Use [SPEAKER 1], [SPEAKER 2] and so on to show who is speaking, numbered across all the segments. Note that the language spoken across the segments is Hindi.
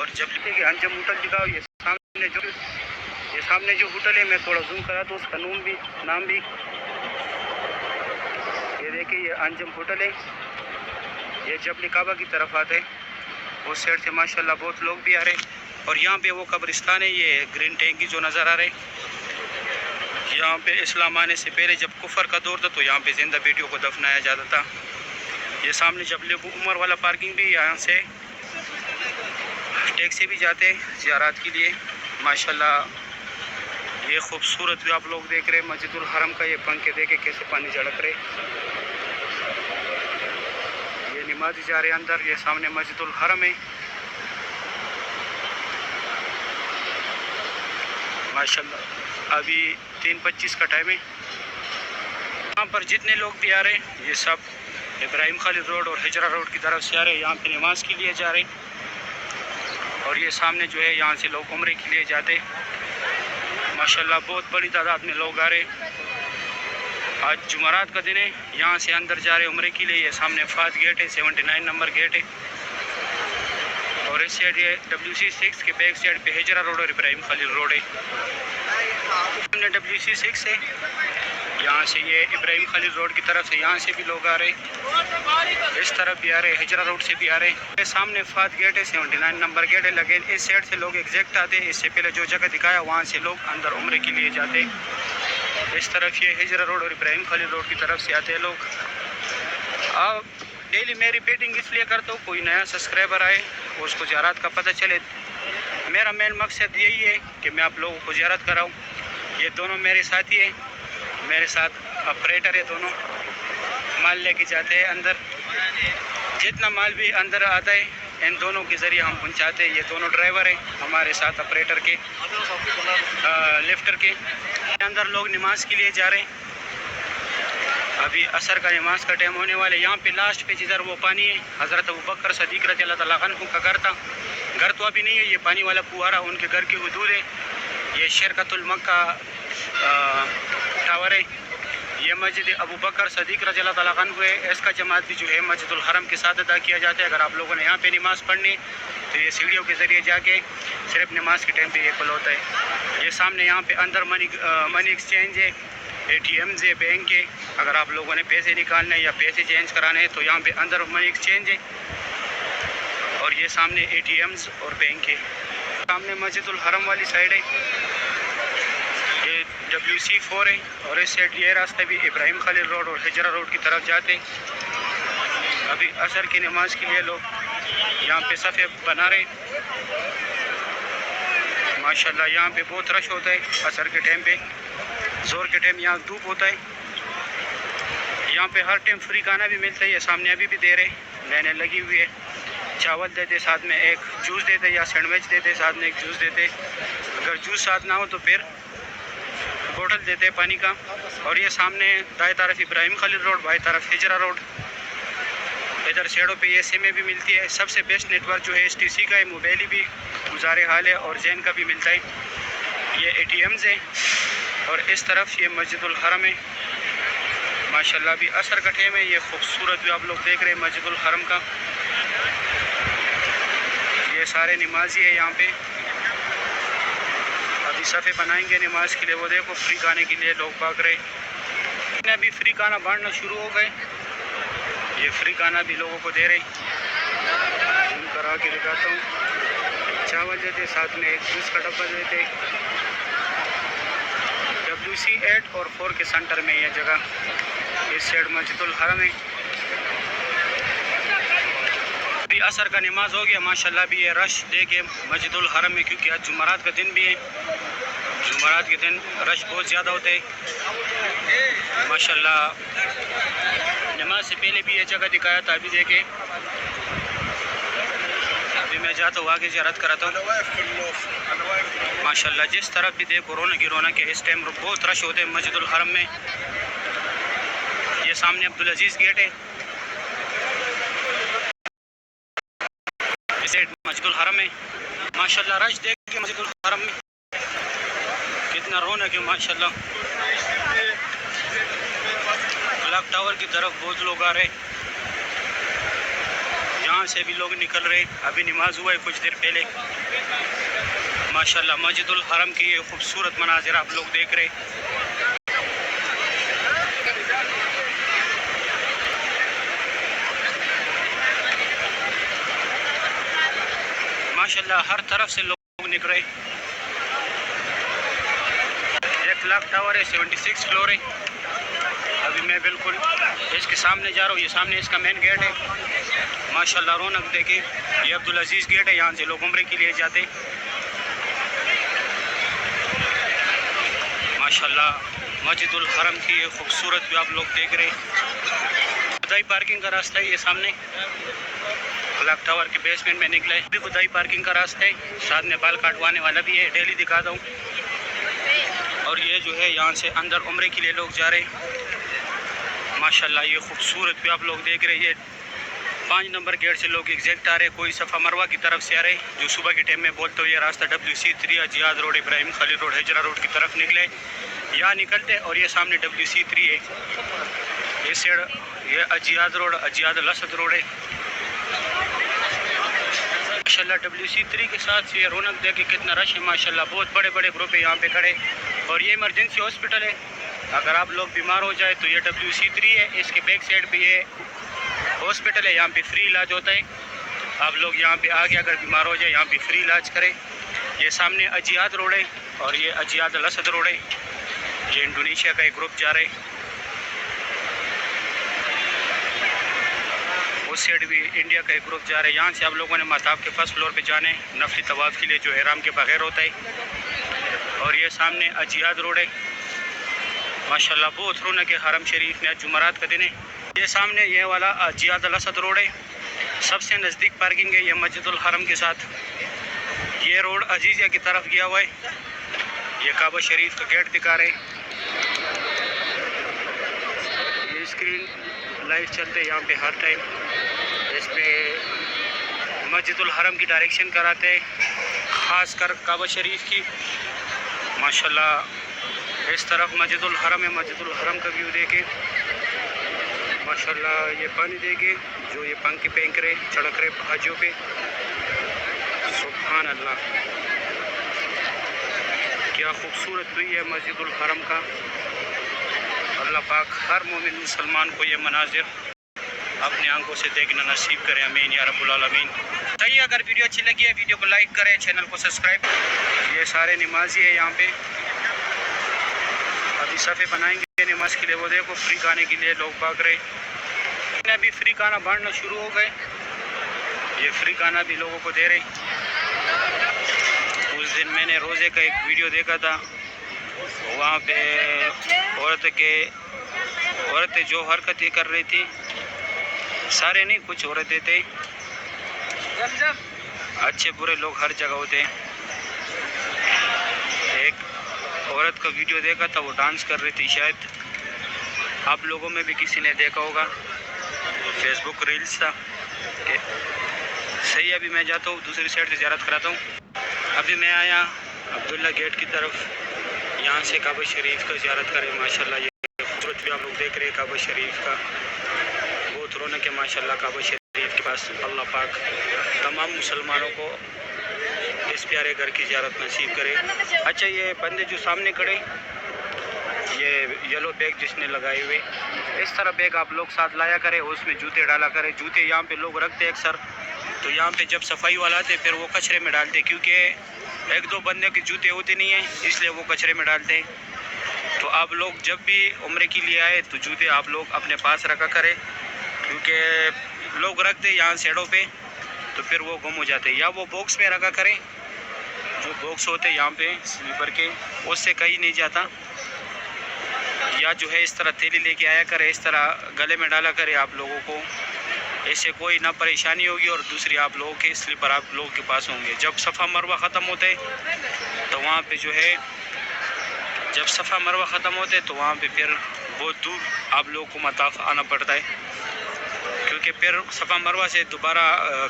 [SPEAKER 1] और जब देखिए अंजम होटल दिखाओ, ये सामने जो होटल है, मैं थोड़ा जूम करा तो उसका नाम भी ये देखिए, ये अंजम होटल है। ये जबल काबा की तरफ आते हैं, उस साइड से माशाल्लाह बहुत लोग भी आ रहे। और यहाँ पे वो कब्रिस्तान है, ये ग्रीन टैंकी जो नज़र आ रहे। यहाँ पे इस्लाम आने से पहले जब कुफर का दौर था तो यहाँ पे जिंदा बेटियों को दफनाया जाता था। ये सामने जबल उमर वाला पार्किंग भी, यहाँ से टैक्सी भी जाते ज़ियारत के लिए। माशाल्लाह ये खूबसूरत भी आप लोग देख रहे हैं मस्जिदुल हरम का। ये पंखे देखे कैसे पानी झड़क रहे। ये नमाज़ी जा रहे हैं अंदर। ये सामने मस्जिदुल हरम है माशाल्लाह। अभी 3:25 का टाइम है। यहाँ पर जितने लोग भी आ रहे हैं ये सब इब्राहिम खालिद रोड और हिजरा रोड की तरफ से आ रहे हैं, यहाँ पे नमाज के लिए जा रहे हैं। और ये सामने जो है यहाँ से लोग उम्रे के लिए जाते माशाल्लाह। बहुत बड़ी तादाद में लोग आ रहे। आज जुमेरात का दिन है, यहाँ से अंदर जा रहे उम्रे के लिए। ये सामने फात गेट है, 79 नंबर गेट है। और इस साइड ये WC6 के बैक साइड पे हिजरा रोड और इब्राहिम खालिद रोड है। सामने WC6 है, यहाँ से ये इब्राहिम खालिद रोड की तरफ से यहाँ से भी लोग आ रहे, इस तरफ भी आ रहे, हिजरा रोड से भी आ रहे। ये सामने फात गेट है, 79 नंबर गेट है लगे। इस साइड से लोग एग्जैक्ट आते हैं। इससे पहले जो जगह दिखाया वहाँ से लोग अंदर उम्रे के लिए जाते। इस तरफ ये हिजरा रोड और इब्राहिम खालिद रोड की तरफ से आते हैं लोग। अब डेली मैं रिपीटिंग इसलिए करता हूँ, कोई नया सब्सक्राइबर आए उसको ज़ियारत का पता चले। मेरा मेन मकसद यही है कि मैं आप लोगों को ज़ियारत कराऊँ। ये दोनों मेरे साथी हैं, मेरे साथ ऑपरेटर है। दोनों माल लेके जाते हैं अंदर। जितना माल भी अंदर आता है इन दोनों के ज़रिए हम पहुंचाते हैं। ये दोनों ड्राइवर हैं हमारे साथ ऑपरेटर के, लिफ्टर के। अंदर लोग नमाज के लिए जा रहे हैं। अभी असर का नमाज का टाइम होने वाले। यहाँ पे लास्ट पे जिधर वो पानी है, हज़रत अबू बकर सदीक रज़ियल्लाहु तआला अन्हु का घर था। घर तो अभी नहीं है, ये पानी वाला फुहारा उनके घर की हुदूद है। ये शरकतुल मक्का टावर है। ये मस्जिद अबू बकर सदीक रज़ियल्लाहु तआला अन्हु है। इसका जमात भी जो है मस्जिदुल हरम के साथ अदा किया जाता है। अगर आप लोगों ने यहाँ पे नमाज़ पढ़नी तो ये सीढ़ियों के ज़रिए जाके सिर्फ नमाज के टाइम पे ये खुला होता है। ये सामने यहाँ पे अंदर मनी एक्सचेंज है, ATMs है, बैंक है। अगर आप लोगों ने पैसे निकालने या पैसे चेंज कराने हैं तो यहाँ पे अंदर मनी एक्सचेंज है। और ये सामने ATMs और बैंक है। सामने मस्जिदुल हरम वाली साइड है, ये WC4 है। और इस साइड ये रास्ता भी इब्राहिम खालिद रोड और हिजरा रोड की तरफ जाते। अभी असर की नमाज के लिए लोग यहाँ पे सफ़े बना रहे माशाल्लाह। यहाँ पे बहुत रश होता है असर के टाइम पे, जोर के टाइम यहाँ धूप होता है। यहाँ पे हर टाइम फ्री खाना भी मिलता है। ये सामने अभी भी दे रहे, लाइनें लगी हुई है। चावल देते, साथ में एक जूस देते या सैंडविच देते, साथ में एक जूस देते। अगर जूस साथ ना हो तो फिर बोतल देते पानी का। और ये सामने दाएं तरफ इब्राहिम खालिद रोड, बाएं तरफ हिजरा रोड। इधर साइडों पे ये सिमें भी मिलती है। सबसे बेस्ट नेटवर्क जो है STC का है। मोबाइल भी गुजारे हाल है और जैन का भी मिलता है। ये ATMs है। और इस तरफ ये मस्जिदुल हरम है माशाल्लाह। भी असर का टाइम है। ये खूबसूरत भी आप लोग देख रहे हैं मस्जिदुल हरम का। ये सारे नमाजी है यहाँ पे। अभी सफ़े बनाएंगे नमाज के लिए। वो देखो फ्री खाने के लिए लोग भाग रहे। अभी फ्री खाना बांटना शुरू हो गए। ये फ्री खाना भी लोगों को दे रहे। जूम करा के दिखाता हूँ। चावल देते, साथ में एक जूस का डब्बा देते। WC8 और 4 के सेंटर में यह जगह। इस साइड मस्जिदुल हरम है। अभी असर का नमाज हो गया माशाल्लाह। भी ये रश देखे मस्जिदुल हरम में, क्योंकि आज जुमेरात का दिन भी है। जुमेरात के दिन रश बहुत ज़्यादा होते हैं माशाल्लाह। नमाज से पहले भी ये जगह दिखाया था, अभी देखे। अभी मैं जाता हूँ आगे ज़ियारत कराता हूँ माशाल्लाह। जिस तरफ भी देखो रौनक ही रौनक है। इस टाइम बहुत रश होते हैं मस्जिदुल हरम में। ये सामने अब्दुल अजीज़ गेट है। मस्जिदुल हरम है माशाल्लाह। रश देख के मस्जिदुल हरम में कितना रौनक है माशाल्लाह। क्लॉक टावर की तरफ बहुत लोग आ रहे। यहाँ से भी लोग निकल रहे। अभी नमाज हुआ है कुछ देर पहले। माशाल्लाह मस्जिदुल हरम की ये खूबसूरत मनाजिर आप लोग देख रहे। माशाल्लाह हर तरफ से लोग निकले। ये क्लॉक टावर है, 76 फ्लोर है। अभी मैं बिल्कुल इसके सामने जा रहा हूँ। ये सामने इसका मेन गेट है। माशाल्लाह रौनक देखे। ये अब्दुल अजीज़ गेट है, यहाँ से लोग उम्रे के लिए जाते। माशाल्लाह मस्जिदुल हरम की ये खूबसूरत भी आप लोग देख रहे। खुदाई पार्किंग का रास्ता है ये सामने। क्लॉक टावर के बेसमेंट में निकले भी खुदाई पार्किंग का रास्ता है। साथ में बाल काटवाने वाला भी है, डेली दिखाता हूँ। और ये जो है यहाँ से अंदर उम्रे के लिए लोग जा रहे। माशाल्लाह ये खूबसूरत भी आप लोग देख रहे। ये 5 नंबर गेट से लोग एग्जैक्ट आ रहे। कोई सफ़ा मरवा की तरफ से आ रहे, जो सुबह के टाइम में बोलते हुए ये रास्ता WC3 Ajyad road, Ibrahim Khalid road, Hijra road की तरफ निकले। यहाँ निकलते और ये सामने WC3 है। ये साइड ये अजियाद रोड, अजियाद लसद रोड है। माशाल्लाह WC3 के साथ ये रौनक देखे कितना रश है। माशाल्लाह बहुत बड़े बड़े ग्रुप है यहाँ पे खड़े। और ये इमरजेंसी हॉस्पिटल है। अगर आप लोग बीमार हो जाए तो ये WC3 है। इसके बैक साइड पे ये हॉस्पिटल है, यहाँ पे फ्री इलाज होता है। आप लोग यहाँ पे आके अगर बीमार हो जाए यहाँ पे फ्री इलाज करें। ये सामने अजियाद रोड है और ये अजियाद लसद रोड है। ये इंडोनेशिया का एक ग्रुप जा रहे। उस साइड भी इंडिया का एक ग्रुप जा रहे हैं। यहाँ से आप लोगों ने मताब के फर्स्ट फ्लोर पे जाने नफली तवाफ़ के लिए, जो एहराम के बगैर होता है। और ये सामने अजियाद रोड है। माशाल्लाह बहुत रौनक है हरम शरीफ में। जुमरात का दिन है। ये सामने ये वाला अजियाद लसद रोड है। सबसे नज़दीक पार्किंग है ये मस्जिदुल हरम के साथ। ये रोड अजीज़िया की तरफ गया हुआ है। ये काबा शरीफ का गेट दिखा रहे। ये स्क्रीन लाइव चलते यहाँ पे हर टाइम। इस पे मस्जिदुल हरम की डायरेक्शन कराते हैं, ख़ास कर काबा शरीफ की। माशाल्लाह इस तरफ मस्जिदुल हरम है। मस्जिदुल हरम का व्यू देखे। माशाल्लाह ये पानी देखे जो ये पंखे फेंक रहे, चढ़क रहे हाजियों पे। सुभान अल्लाह क्या खूबसूरत हुई है मस्जिदुल हरम का। अल्लाह पाक हर मोमिन मुसलमान को ये मनाजिर अपनी आंखों से देखना नसीब करें। आमीन या रब्बुल आलमीन। सही, अगर वीडियो अच्छी लगी है वीडियो को लाइक करें, चैनल को सब्सक्राइब। ये सारे नमाजी है यहाँ पे। अभी सफ़े बनाएंगे नमाज के लिए। वो देखो फ्री खाने के लिए लोग भाग रहे। अभी फ्री खाना बांटना शुरू हो गए। ये फ्री खाना भी लोगों को दे रहे। उस दिन मैंने रोज़े का एक वीडियो देखा था। वहाँ पे औरतें जो हरकतें कर रही थी, सारे नहीं कुछ औरतें थे, अच्छे बुरे लोग हर जगह होते हैं। एक औरत का वीडियो देखा था, वो डांस कर रही थी। शायद आप लोगों में भी किसी ने देखा होगा, फेसबुक रील्स था। सही, अभी मैं जाता हूँ दूसरी साइड से ज़ियारत कराता हूँ। अभी मैं आया अब्दुल्ला गेट की तरफ। यहाँ से काबा शरीफ का ज़ियारत करें। माशाल्लाह ये खूबसूरत भी आप लोग देख रहे हैं काबा शरीफ का। बहुत रौनक है माशाल्लाह काबा शरीफ के पास। अल्लाह पाक तमाम मुसलमानों को इस प्यारे घर की ज़ियारत नसीब करे। अच्छा, ये बंदे जो सामने खड़े, ये येलो बैग जिसने लगाए हुए, इस तरह बैग आप लोग साथ लाया करें, उसमें जूते डाला करें। जूते यहाँ पे लोग रखते अक्सर, तो यहाँ पे जब सफाई वाला आते फिर वो कचरे में डालते, क्योंकि एक दो बंदे के जूते होते नहीं हैं, इसलिए वो कचरे में डालते हैं। तो आप लोग जब भी उम्रे के लिए आए तो जूते आप लोग अपने पास रखा करें, क्योंकि लोग रखते यहाँ साइडों पे तो फिर वो गुम हो जाते हैं। या वो बॉक्स में रखा करें, जो बॉक्स होते हैं यहाँ पे स्लीपर के, उससे कहीं नहीं जाता। या जो है इस तरह थैली लेके आया करें, इस तरह गले में डाला करें आप लोगों को। ऐसे कोई ना परेशानी होगी और दूसरी आप लोगों के स्लीपर आप लोगों के पास होंगे। जब सफ़ा मरवा ख़त्म होते तो वहाँ पे जो है, जब सफ़ा मरवा ख़त्म होते तो वहाँ पे फिर बहुत दूर आप लोगों को मताफ आना पड़ता है, क्योंकि फिर सफ़ा मरवा से दोबारा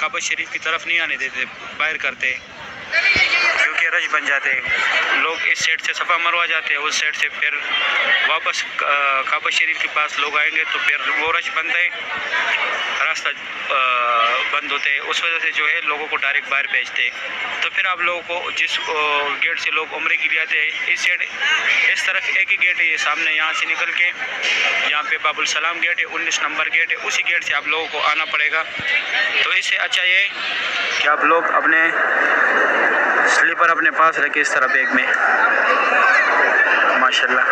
[SPEAKER 1] काबा शरीफ की तरफ नहीं आने देते, बाहर करते हैं। क्योंकि रश बन जाते हैं। लोग इस साइड से सफ़ा मरवा जाते हैं, उस साइड से फिर वापस काबा शरीफ के पास लोग आएंगे तो फिर वो रश बनता है, रास्ता बंद होते हैं। उस वजह से जो है लोगों को डायरेक्ट बाहर भेजते हैं। तो फिर आप लोगों को जिस गेट से लोग उम्रे के लिए आते हैं, इस साइड इस तरफ एक ही गेट है, ये सामने यहाँ से निकल के यहाँ पे बाबुल सलाम गेट है, 19 नंबर गेट है, उसी गेट से आप लोगों को आना पड़ेगा। तो इससे अच्छा ये कि आप लोग अपने स्लीपर अपने पास रखें इस तरह बैग में। माशाल्लाह।